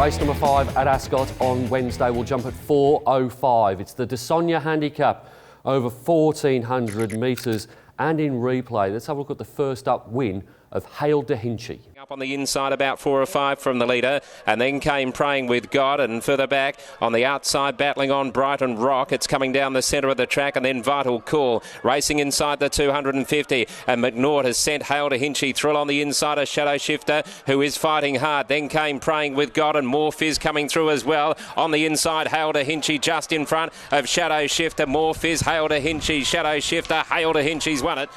Race number 5 at Ascot on Wednesday will jump at 4:05. It's the DeSonia Handicap over 1,400 metres and in replay. Let's have a look at the first up win of Hail de Hinchy. Up on the inside about 4 or 5 from the leader, and then came Praying with God, and further back on the outside battling on Brighton Rock. It's coming down the centre of the track, and then Vital Cool racing inside the 250, and McNaught has sent Hail de Hinchy through on the inside of Shadow Shifter, who is fighting hard. Then came Praying with God, and More Fizz coming through as well. On the inside, Hail de Hinchy just in front of Shadow Shifter. More Fizz, Hail de Hinchy, Shadow Shifter. Hail de Hinchy's won it.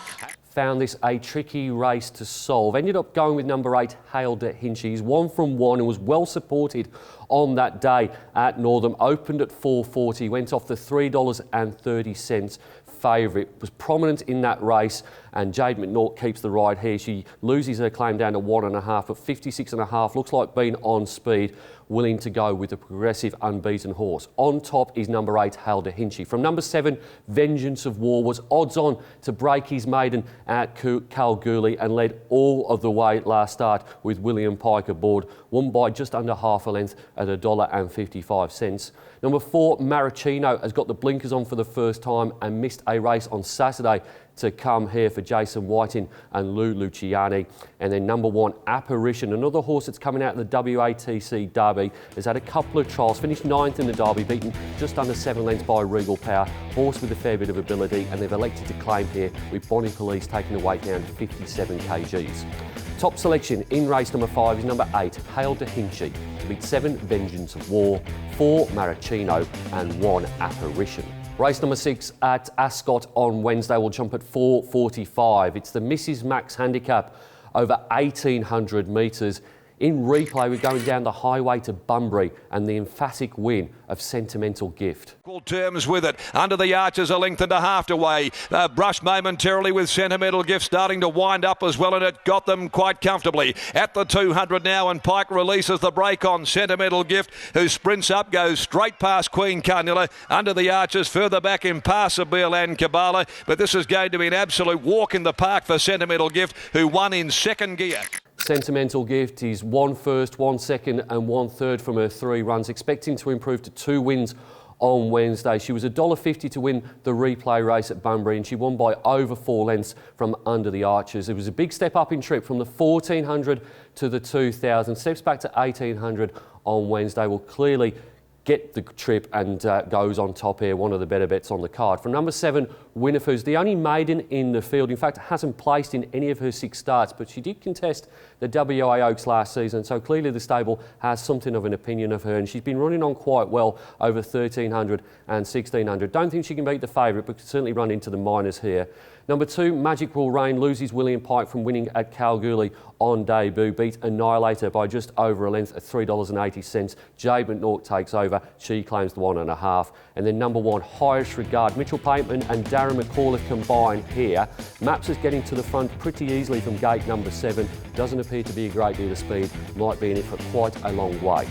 Found this a tricky race to solve. Ended up going with number 8, Hail de Hinchy. He's 1 from 1 and was well supported on that day at Northam. Opened at 4.40, went off the $3.30 favourite. Was prominent in that race, and Jade McNaught keeps the ride here. She loses her claim down to 1.5, but 56.5 looks like being on speed, willing to go with the progressive unbeaten horse. On top is number 8, Hail de Hinchy. From number 7, Vengeance of War was odds on to break his maiden at Kalgoorlie and led all of the way last start with William Pike aboard. Won by just under half a length at $1.55. Number 4, Maraschino has got the blinkers on for the first time and missed a race on Saturday to come here for Jason Whiting and Lou Luciani. And then number 1, Apparition, another horse that's coming out of the WATC Derby, has had a couple of trials, finished 9th in the Derby, beaten just under 7 lengths by Regal Power, horse with a fair bit of ability, and they've elected to claim here with Bonnie Police taking the weight down to 57 kgs. Top selection in race number 5 is number 8, Hail de Hinchy, to beat 7, Vengeance of War, 4, Maraschino and 1, Apparition. Race number 6 at Ascot on Wednesday will jump at 4:45. It's the Mrs. Max Handicap over 1,800 metres. In replay, we're going down the highway to Bunbury and the emphatic win of Sentimental Gift. Terms with it. Under the arches, a length and a half away. Brushed momentarily with Sentimental Gift, starting to wind up as well, and it got them quite comfortably. At the 200 now, and Pike releases the brake on Sentimental Gift, who sprints up, goes straight past Queen Carnilla. Under the arches, further back, Impassable and Kabbalah. But this is going to be an absolute walk in the park for Sentimental Gift, who won in second gear. Sentimental Gift is 1 first, 1 second and 1 third from her 3 runs, expecting to improve to 2 wins on Wednesday. She was $1.50 to win the replay race at Bunbury, and she won by over 4 lengths from Under the Arches. It was a big step up in trip from the 1,400 to the 2,000. Steps back to 1,800 on Wednesday. Will clearly get the trip and goes on top here, one of the better bets on the card. From number 7, Winifred's the only maiden in the field. In fact, hasn't placed in any of her 6 starts, but she did contest the WA Oaks last season, so clearly the stable has something of an opinion of her, and she's been running on quite well over 1,300 and 1,600. Don't think she can beat the favourite, but could certainly run into the minors here. Number 2, Magic Will Rain, loses William Pike from winning at Kalgoorlie on debut. Beat Annihilator by just over a length at $3.80. Jade McNaught takes over. She claims the 1.5. And then number 1, Highest Regard. Mitchell Pateman and Darren McAuliffe combine here. Maps is getting to the front pretty easily from gate number 7. Doesn't appear to be a great deal of speed. Might be in it for quite a long way.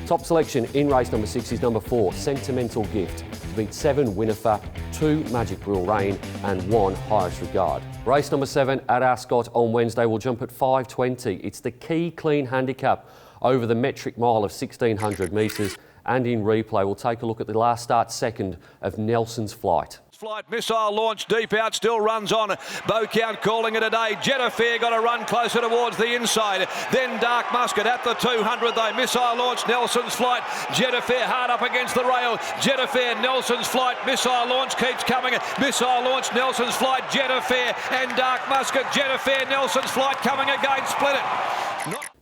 Top selection in race number 6 is number 4, Sentimental Gift, to beat 7, Winifred, 2, Magic Will Rain and 1, Highest Regard. Race number 7 at Ascot on Wednesday will jump at 5:20. It's the Key Clean Handicap over the metric mile of 1,600 metres, and in replay we'll take a look at the last start second of Nelson's Flight. Flight missile launch deep out, still runs on. Bow Count calling it a day. Jetaffair got to run closer towards the inside. Then Dark Musket at the 200 though. Missile launch, Nelson's Flight. Jetaffair hard up against the rail. Jetaffair, Nelson's Flight. Missile launch keeps coming. Missile launch, Nelson's Flight. Jetaffair and Dark Musket. Jetaffair, Nelson's Flight coming again. Split it.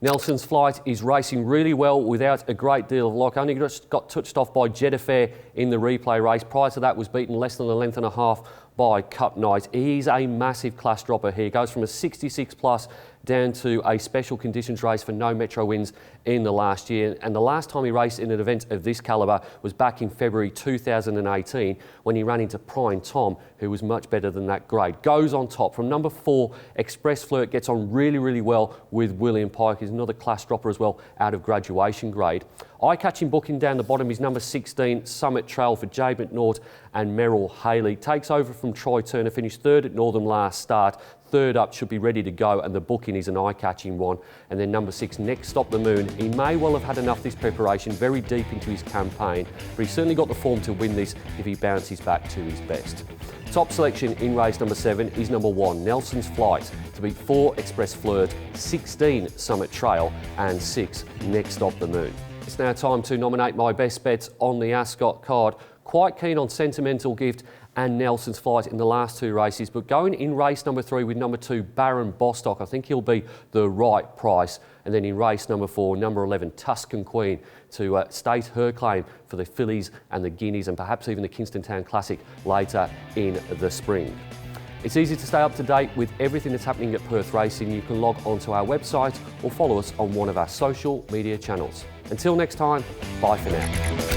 Nelson's Flight is racing really well without a great deal of luck. Only just got touched off by Jetaffair in the replay race. Prior to that was beaten less than a length and a half by Cup Night. He's a massive class dropper here. Goes from a 66 plus down to a special conditions race for no Metro wins in the last year. And the last time he raced in an event of this calibre was back in February 2018 when he ran into Prime Tom, who was much better than that grade. Goes on top. From number 4, Express Flirt gets on really, really well with William Pike. He's another class dropper as well out of graduation grade. Eye-catching booking down the bottom is number 16, Summit Trail for Jade McNaught and Merrill Haley. Takes over from Troy Turner, finished 3rd at Northern last start. 3rd up should be ready to go, and the booking is an eye-catching one. And then number 6, Next Stop the Moon, He may well have had enough this preparation, very deep into his campaign, but he's certainly got the form to win this if he bounces back to his best. Top selection in race number 7 is number 1, Nelson's Flight, to beat 4 Express Flirt, 16 Summit Trail and 6 Next Stop the Moon. It's now time to nominate my best bets on the Ascot card. Quite keen on Sentimental Gift and Nelson's Flight in the last 2 races, but going in race number 3 with number 2, Baron Bostock, I think he'll be the right price. And then in race number 4, number 11, Tuscan Queen, to state her claim for the fillies and the guineas and perhaps even the Kingston Town Classic later in the spring. It's easy to stay up to date with everything that's happening at Perth Racing. You can log onto our website or follow us on one of our social media channels. Until next time, bye for now.